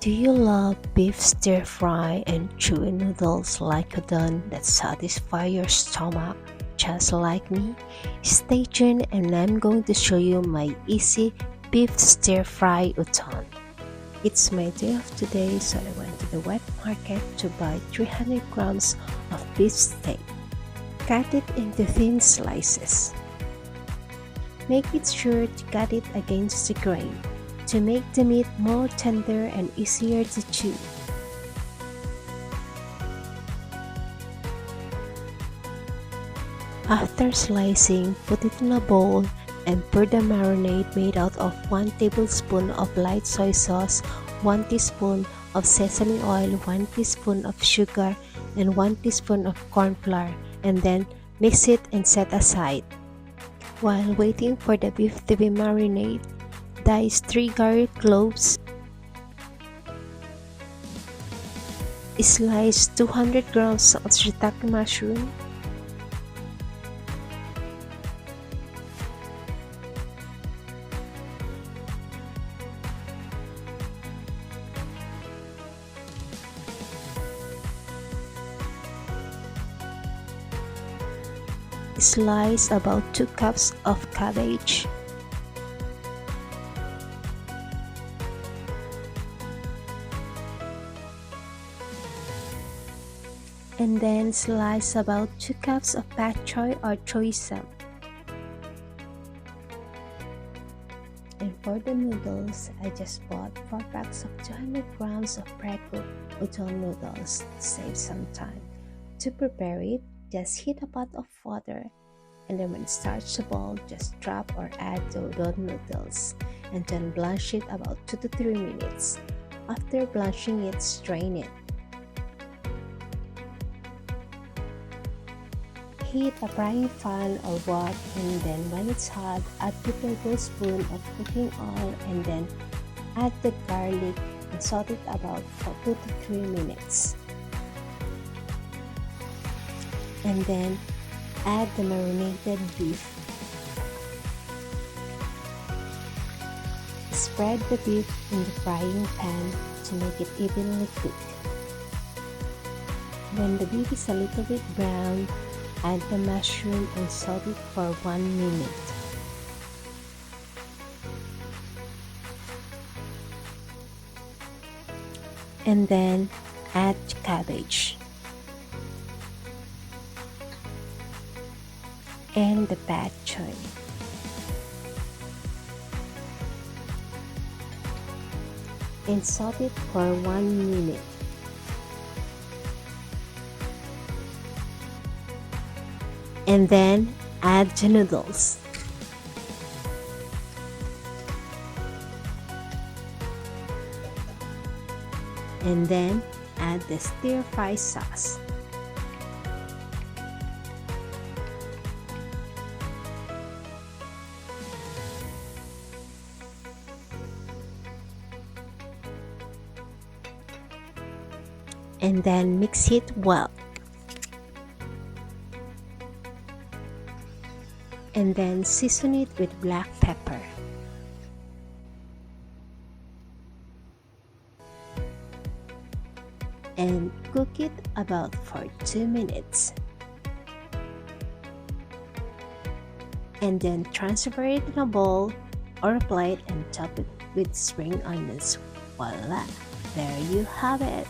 Do you love beef stir fry and chewy noodles like udon that satisfy your stomach just like me? Stay tuned and I'm going to show you my easy beef stir fry udon. It's my day off today, so I went to the wet market to buy 300 grams of beef steak. Cut it into thin slices. Make it sure to cut it against the grain to make the meat more tender and easier to chew. After slicing, put it in a bowl and pour the marinade made out of 1 tablespoon of light soy sauce, 1 teaspoon of sesame oil, 1 teaspoon of sugar, and 1 teaspoon of corn flour, and then mix it and set aside. While waiting for the beef to be marinated, dice 3 garlic cloves, slice 200 grams of shiitake mushroom, slice about 2 cups of cabbage, and then slice about 2 cups of pak choy or choy sum. And for the noodles, I just bought 4 packs of 200 grams of pre-cooked udon noodles to save some time. To prepare it, just heat a pot of water, and then when it starts to boil, just drop or add the udon noodles, and then blanch it about 2 to 3 minutes. After blanching it, strain it. Heat a frying pan or wok, and then when it's hot, add 2 tablespoons of cooking oil, and then add the garlic and saute it about for 2 to 3 minutes. And then add the marinated beef. Spread the beef in the frying pan to make it evenly cooked. When the beef is a little bit brown, add the mushroom and saute it for 1 minute. And then add cabbage and the pak choy. And saute it for 1 minute. And then add the noodles. And then add the stir fry sauce. And then mix it well. And then season it with black pepper. And cook it about for 2 minutes. And then transfer it in a bowl or a plate and top it with spring onions. Voila! There you have it!